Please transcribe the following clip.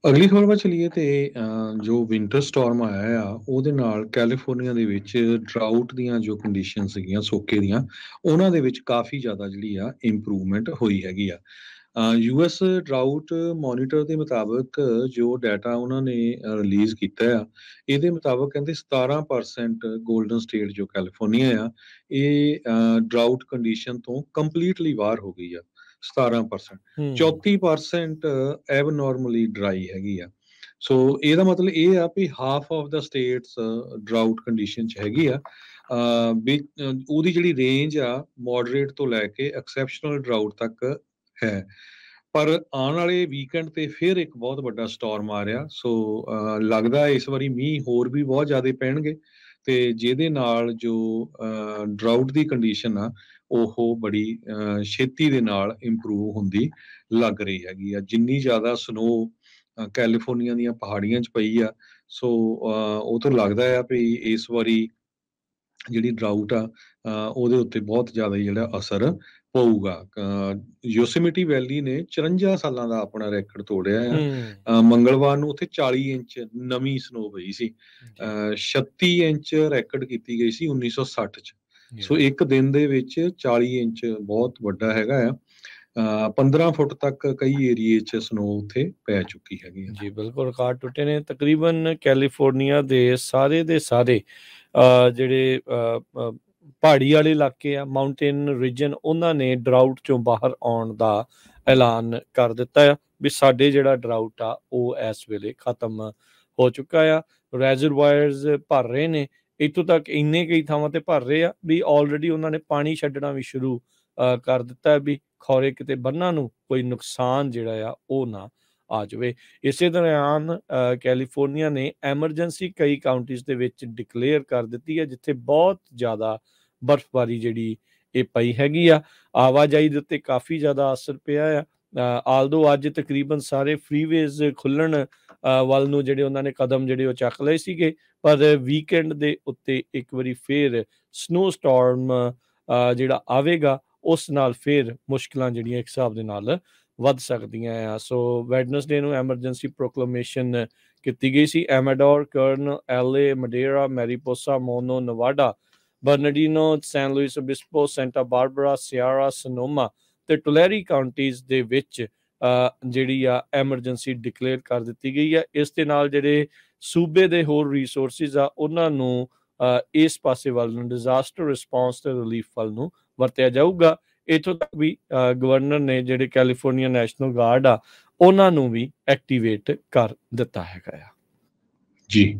ਅਗਲੀ ਖਬਰ ਵੱਲ ਚਲੀਏ ਤੇ ਜੋ ਵਿੰਟਰ ਸਟਾਰਮ ਆਇਆ ਆ ਉਹਦੇ ਨਾਲ ਕੈਲੀਫੋਰਨੀਆ ਦੇ ਵਿੱਚ ਡਰਾਊਟ ਦੀਆਂ ਜੋ ਕੰਡੀਸ਼ਨ ਸੀਗੀਆਂ ਸੋਕੇ ਦੀਆਂ ਉਹਨਾਂ ਦੇ ਵਿੱਚ ਕਾਫੀ ਜ਼ਿਆਦਾ ਜਿਹੜੀ ਆ ਇੰਪਰੂਵਮੈਂਟ ਹੋਈ ਹੈਗੀ ਆ। ਯੂਐਸ ਡਰਾਊਟ ਮੋਨੀਟਰ ਦੇ ਮੁਤਾਬਕ ਜੋ ਡਾਟਾ ਉਹਨਾਂ ਨੇ ਰਿਲੀਜ਼ ਕੀਤਾ ਆ, ਇਹਦੇ ਮੁਤਾਬਕ ਕਹਿੰਦੇ 17% ਗੋਲਡਨ ਸਟੇਟ ਜੋ ਕੈਲੀਫੋਰਨੀਆ ਆ, ਇਹ ਡਰਾਊਟ ਕੰਡੀਸ਼ਨ ਤੋਂ ਕੰਪਲੀਟਲੀ ਬਾਹਰ ਹੋ ਗਈ ਆ। 17%, ਹੂੰ 34% ਐਬਨੋਰਮਲੀ ਡਰਾਈ ਹੈਗੀ ਆ। ਸੋ ਇਹਦਾ ਮਤਲਬ ਇਹ ਆ ਵੀ ਹਾਫ ਆਫ ਦਾ ਸਟੇਟਸ ਡਰਾਊਟ ਕੰਡੀਸ਼ਨ ਚ ਹੈਗੀ ਆ। ਵੀ ਉਹਦੀ ਜਿਹੜੀ ਰੇਂਜ ਆ ਮੋਡਰੇਟ ਤੋਂ ਲੈ ਕੇ ਐਕਸੈਪਸ਼ਨਲ ਡਰਾਊਟ ਤੱਕ ਹੈ। ਪਰ ਆਉਣ ਵਾਲੇ ਵੀਕਐਂਡ ਤੇ ਫਿਰ ਇੱਕ ਬਹੁਤ ਵੱਡਾ ਸਟਾਰਮ ਆ ਰਿਹਾ। ਸੋ ਲੱਗਦਾ ਇਸ ਵਾਰੀ ਮੀਂਹ ਹੋਰ ਵੀ ਬਹੁਤ ਜ਼ਿਆਦਾ ਪੈਣਗੇ ਤੇ ਜਿਹਦੇ ਨਾਲ ਜੋ ਡਰਾਊਟ ਦੀ ਕੰਡੀਸ਼ਨ ਆ ਉਹ ਬੜੀ ਛੇਤੀ ਦੇ ਨਾਲ ਇੰਪਰੂਵ ਹੁੰਦੀ ਲੱਗ ਰਹੀ ਹੈਗੀ ਆ। ਜਿੰਨੀ ਜ਼ਿਆਦਾ ਸਨੋ ਕੈਲੀਫੋਰਨੀਆ ਦੀਆਂ ਪਹਾੜੀਆਂ 'ਚ ਪਈ ਆ, ਸੋ ਉਹ ਤੋਂ ਲੱਗਦਾ ਆ ਵੀ ਇਸ ਵਾਰੀ ਜਿਹੜੀ ਡਰਾਊਟ ਆ ਉਹਦੇ ਉੱਤੇ ਬਹੁਤ ਜ਼ਿਆਦਾ ਜਿਹੜਾ ਅਸਰ ਪਊਗਾ। ਯੋਸੇਮਿਟੀ ਵੈਲੀ ਨੇ 54 ਸਾਲਾਂ ਦਾ ਆਪਣਾ ਰੈਕਡ ਤੋੜਿਆ ਹੂੰ ਆ। ਮੰਗਲਵਾਰ ਨੂੰ ਉੱਥੇ 40 ਇੰਚ ਨਵੀਂ ਸਨੋ ਪਈ ਸੀ। ਜੀ 36 ਇੰਚ ਰੈਕਡ ਕੀਤੀ ਗਈ ਸੀ 1960 ਚ। ਜੀ ਸੋ ਇੱਕ ਦਿਨ ਦੇ ਵਿੱਚ 40 ਇੰਚ ਬਹੁਤ ਵੱਡਾ ਹੈਗਾ ਆ। 15 ਫੁੱਟ ਤੱਕ ਕਈ ਏਰੀਏ 'ਚ ਸਨੋ ਉੱਥੇ ਪੈ ਚੁੱਕੀ ਹੈਗੀ ਆ। ਜੀ ਬਿਲਕੁਲ ਰਿਕਾਰਡ ਟੁੱਟੇ ਨੇ ਤਕਰੀਬਨ ਕੈਲੀਫੋਰਨੀਆ ਦੇ ਸਾਰੇ ਜਿਹੜੇ ਪਹਾੜੀ ਵਾਲੇ ਇਲਾਕੇ ਆ ਮਾਊਂਟੇਨ ਰੀਜਨ ਉਹਨਾਂ ਨੇ ਡਰਾਊਟ ਚੋਂ ਬਾਹਰ ਆਉਣ ਦਾ ਐਲਾਨ ਕਰ ਦਿੱਤਾ ਆ ਵੀ ਸਾਡੇ ਜਿਹੜਾ ਡਰਾਊਟ ਆ ਉਹ ਇਸ ਵੇਲੇ ਖਤਮ ਹੋ ਚੁੱਕਾ ਆ। ਰੈਜ਼ਰਵਾਇਰਸ ਭਰ ਰਹੇ ਨੇ, ਇੱਥੋਂ ਤੱਕ ਇੰਨੇ ਕਈ ਥਾਵਾਂ ਤੇ ਭਰ ਰਹੇ ਆ ਵੀ ਆਲਰੇਡੀ ਉਹਨਾਂ ਨੇ ਪਾਣੀ ਛੱਡਣਾ ਵੀ ਸ਼ੁਰੂ ਕਰ ਦਿੱਤਾ ਵੀ ਖੌਰੇ ਕਿਤੇ ਬੰਨਾਂ ਨੂੰ ਕੋਈ ਨੁਕਸਾਨ ਜਿਹੜਾ ਆ ਉਹ ਨਾ ਆ ਜਾਵੇ। ਇਸੇ ਦੌਰਾਨ ਕੈਲੀਫੋਰਨੀਆ ਨੇ ਐਮਰਜੈਂਸੀ ਕਈ ਕਾਉਂਟੀਜ਼ ਦੇ ਵਿੱਚ ਡਿਕਲੇਅਰ ਕਰ ਦਿੱਤੀ ਹੈ ਜਿੱਥੇ ਬਹੁਤ ਜ਼ਿਆਦਾ ਬਰਫ਼ਬਾਰੀ ਜਿਹੜੀ ਇਹ ਪਈ ਹੈਗੀ ਆ। ਆਵਾਜਾਈ ਦੇ ਉੱਤੇ ਕਾਫੀ ਜ਼ਿਆਦਾ ਅਸਰ ਪਿਆ ਆ। ਆਲਦੋ ਅੱਜ ਤਕਰੀਬਨ ਸਾਰੇ ਫਰੀਵੇਜ਼ ਖੁੱਲਣ ਵੱਲ ਨੂੰ ਜਿਹੜੇ ਉਹਨਾਂ ਨੇ ਕਦਮ ਜਿਹੜੇ ਉਹ ਚੱਕ ਲਏ ਸੀਗੇ, ਪਰ ਵੀਕਐਂਡ ਦੇ ਉੱਤੇ ਇੱਕ ਵਾਰੀ ਫੇਰ ਸਨੋ ਸਟਾਰਮ ਜਿਹੜਾ ਆਵੇਗਾ ਉਸ ਨਾਲ ਫੇਰ ਮੁਸ਼ਕਿਲਾਂ ਜਿਹੜੀਆਂ ਇੱਕ ਹਿਸਾਬ ਦੇ ਨਾਲ ਵੱਧ ਸਕਦੀਆਂ ਆ। ਸੋ ਵੈਡਨਸਡੇ ਨੂੰ ਐਮਰਜੈਂਸੀ ਪ੍ਰੋਕਲੇਮੇਸ਼ਨ ਕੀਤੀ ਗਈ ਸੀ। ਐਮਾਡੋਰ, ਕਰਨ, ਐਲਏ, ਮਡੇਰਾ, ਮੈਰੀਪੋਸਾ, ਮੋਨੋ, ਨਵਾਡਾ, ਬਰਨਡੀਨੋ, ਸੈਨ Louis Obispo, Santa Barbara, Saiyaara, ਸਨੋਮਾ ਤੇ ਟੁਲੈਰੀ ਕਾਉਂਟੀਜ਼ ਦੇ ਵਿੱਚ ਜਿਹੜੀ ਆ ਐਮਰਜੈਂਸੀ ਡਿਕਲੇਅਰ ਕਰ ਦਿੱਤੀ ਗਈ ਆ। ਇਸ ਦੇ ਨਾਲ ਜਿਹੜੇ ਸੂਬੇ ਦੇ ਹੋਰ ਰਿਸੋਰਸਿਸ ਆ ਉਹਨਾਂ ਨੂੰ ਇਸ ਪਾਸੇ ਵੱਲ ਨੂੰ ਡਿਜ਼ਾਸਟਰ ਰਿਸਪੌਂਸ ਤੇ ਰਿਲੀਫ ਵੱਲ ਨੂੰ ਵਰਤਿਆ ਜਾਊਗਾ। ਇੱਥੋਂ ਤੱਕ ਵੀ ਗਵਰਨਰ ਨੇ ਜਿਹੜੇ ਕੈਲੀਫੋਰਨੀਆ ਨੈਸ਼ਨਲ ਗਾਰਡ ਆ ਉਹਨਾਂ ਨੂੰ ਵੀ ਐਕਟੀਵੇਟ ਕਰ ਦਿੱਤਾ ਹੈਗਾ ਆ। ਜੀ